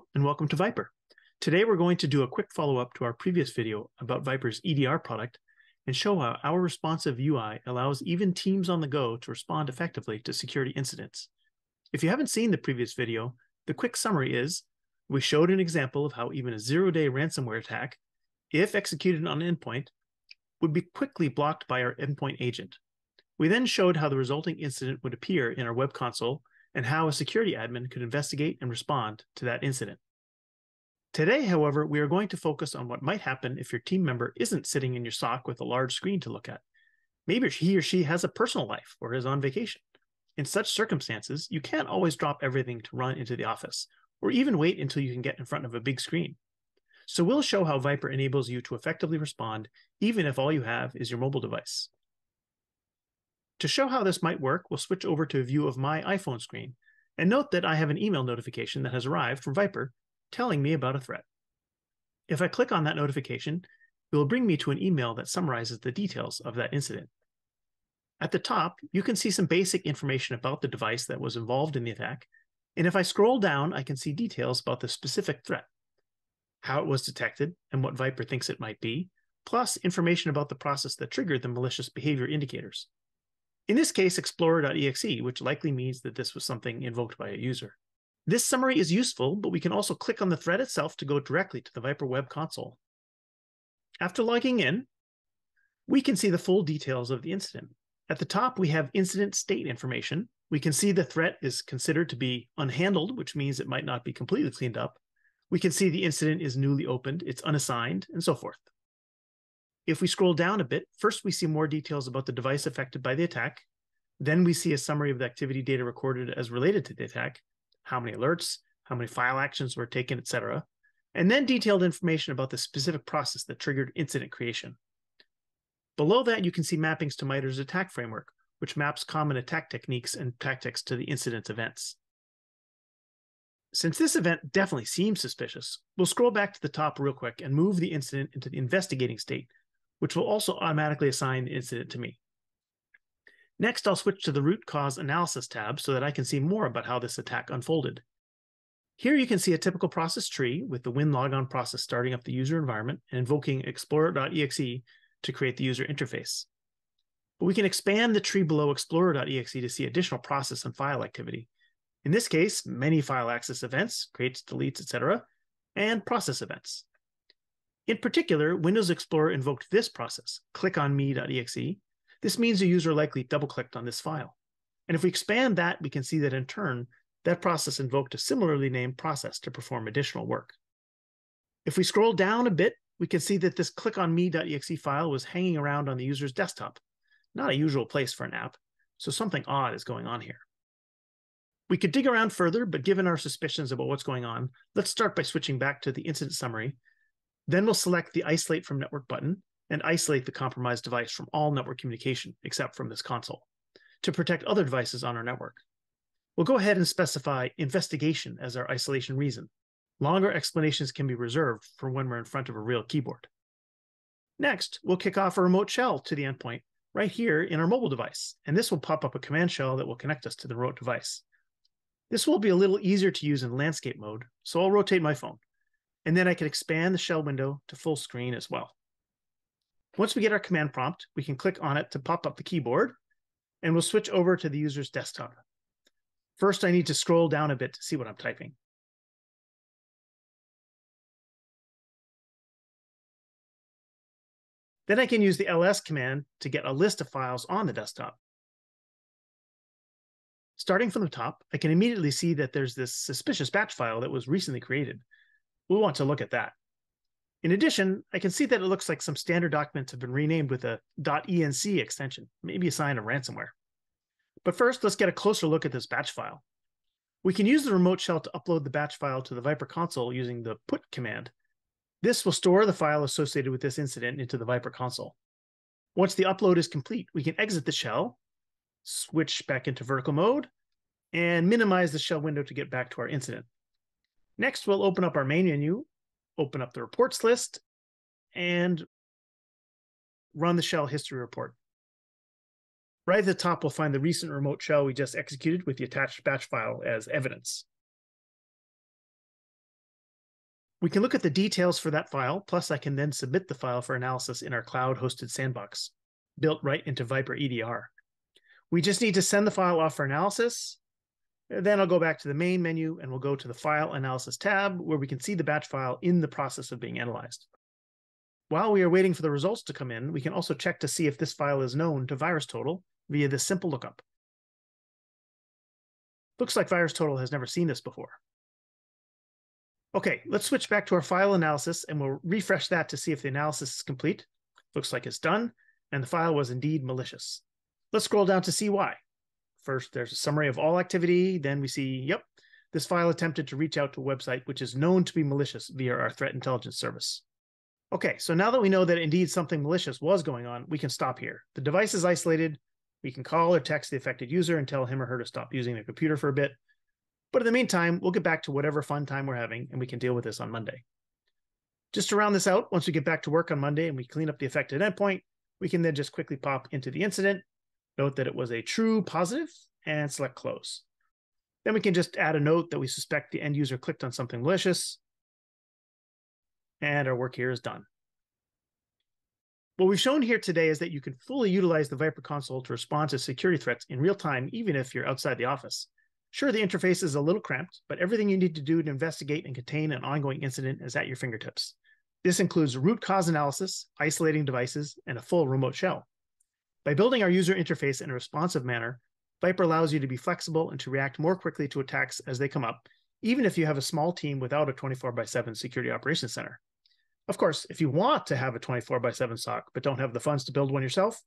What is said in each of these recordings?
Hello, and welcome to VIPRE. Today we're going to do a quick follow-up to our previous video about VIPRE's EDR product and show how our responsive UI allows even teams on the go to respond effectively to security incidents. If you haven't seen the previous video, the quick summary is we showed an example of how even a zero-day ransomware attack, if executed on an endpoint, would be quickly blocked by our endpoint agent. We then showed how the resulting incident would appear in our web console and how a security admin could investigate and respond to that incident. Today, however, we are going to focus on what might happen if your team member isn't sitting in your SOC with a large screen to look at. Maybe he or she has a personal life or is on vacation. In such circumstances, you can't always drop everything to run into the office, or even wait until you can get in front of a big screen. So we'll show how VIPRE enables you to effectively respond, even if all you have is your mobile device. To show how this might work, we'll switch over to a view of my iPhone screen, and note that I have an email notification that has arrived from VIPRE telling me about a threat. If I click on that notification, it will bring me to an email that summarizes the details of that incident. At the top, you can see some basic information about the device that was involved in the attack, and if I scroll down, I can see details about the specific threat, how it was detected, and what VIPRE thinks it might be, plus information about the process that triggered the malicious behavior indicators. In this case, explorer.exe, which likely means that this was something invoked by a user. This summary is useful, but we can also click on the thread itself to go directly to the VIPRE web console. After logging in, we can see the full details of the incident. At the top, we have incident state information. We can see the threat is considered to be unhandled, which means it might not be completely cleaned up. We can see the incident is newly opened, it's unassigned, and so forth. If we scroll down a bit, first we see more details about the device affected by the attack. Then we see a summary of the activity data recorded as related to the attack, how many alerts, how many file actions were taken, etc. And then detailed information about the specific process that triggered incident creation. Below that, you can see mappings to MITRE's attack framework, which maps common attack techniques and tactics to the incident's events. Since this event definitely seems suspicious, we'll scroll back to the top real quick and move the incident into the investigating state, which will also automatically assign the incident to me. Next, I'll switch to the Root Cause Analysis tab so that I can see more about how this attack unfolded. Here you can see a typical process tree with the WinLogon process starting up the user environment and invoking explorer.exe to create the user interface. But we can expand the tree below explorer.exe to see additional process and file activity. In this case, many file access events, creates, deletes, etc., and process events. In particular, Windows Explorer invoked this process, clickonme.exe. This means a user likely double-clicked on this file. And if we expand that, we can see that in turn, that process invoked a similarly named process to perform additional work. If we scroll down a bit, we can see that this clickonme.exe file was hanging around on the user's desktop. Not a usual place for an app, so something odd is going on here. We could dig around further, but given our suspicions about what's going on, let's start by switching back to the incident summary. Then we'll select the Isolate from Network button and isolate the compromised device from all network communication, except from this console, to protect other devices on our network. We'll go ahead and specify investigation as our isolation reason. Longer explanations can be reserved for when we're in front of a real keyboard. Next, we'll kick off a remote shell to the endpoint right here in our mobile device, and this will pop up a command shell that will connect us to the remote device. This will be a little easier to use in landscape mode, so I'll rotate my phone. And then I can expand the shell window to full screen as well. Once we get our command prompt, we can click on it to pop up the keyboard, and we'll switch over to the user's desktop. First, I need to scroll down a bit to see what I'm typing. Then I can use the ls command to get a list of files on the desktop. Starting from the top, I can immediately see that there's this suspicious batch file that was recently created. We'll want to look at that. In addition, I can see that it looks like some standard documents have been renamed with a .enc extension, maybe a sign of ransomware. But first, let's get a closer look at this batch file. We can use the remote shell to upload the batch file to the VIPRE console using the put command. This will store the file associated with this incident into the VIPRE console. Once the upload is complete, we can exit the shell, switch back into vertical mode, and minimize the shell window to get back to our incident. Next, we'll open up our main menu, open up the reports list, and run the shell history report. Right at the top, we'll find the recent remote shell we just executed with the attached batch file as evidence. We can look at the details for that file, plus I can then submit the file for analysis in our cloud-hosted sandbox, built right into VIPRE EDR. We just need to send the file off for analysis. Then I'll go back to the main menu and we'll go to the File Analysis tab, where we can see the batch file in the process of being analyzed. While we are waiting for the results to come in, we can also check to see if this file is known to VirusTotal via this simple lookup. Looks like VirusTotal has never seen this before. Okay, let's switch back to our file analysis and we'll refresh that to see if the analysis is complete. Looks like it's done, and the file was indeed malicious. Let's scroll down to see why. First, there's a summary of all activity. Then we see, yep, this file attempted to reach out to a website which is known to be malicious via our threat intelligence service. Okay, so now that we know that indeed something malicious was going on, we can stop here. The device is isolated. We can call or text the affected user and tell him or her to stop using their computer for a bit. But in the meantime, we'll get back to whatever fun time we're having, and we can deal with this on Monday. Just to round this out, once we get back to work on Monday and we clean up the affected endpoint, we can then just quickly pop into the incident, note that it was a true positive, and select close. Then we can just add a note that we suspect the end user clicked on something malicious, and our work here is done. What we've shown here today is that you can fully utilize the VIPRE console to respond to security threats in real time, even if you're outside the office. Sure, the interface is a little cramped, but everything you need to do to investigate and contain an ongoing incident is at your fingertips. This includes root cause analysis, isolating devices, and a full remote shell. By building our user interface in a responsive manner, VIPRE allows you to be flexible and to react more quickly to attacks as they come up, even if you have a small team without a 24/7 security operations center. Of course, if you want to have a 24/7 SOC but don't have the funds to build one yourself,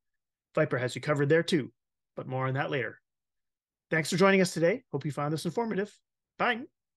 VIPRE has you covered there too, but more on that later. Thanks for joining us today. Hope you found this informative. Bye.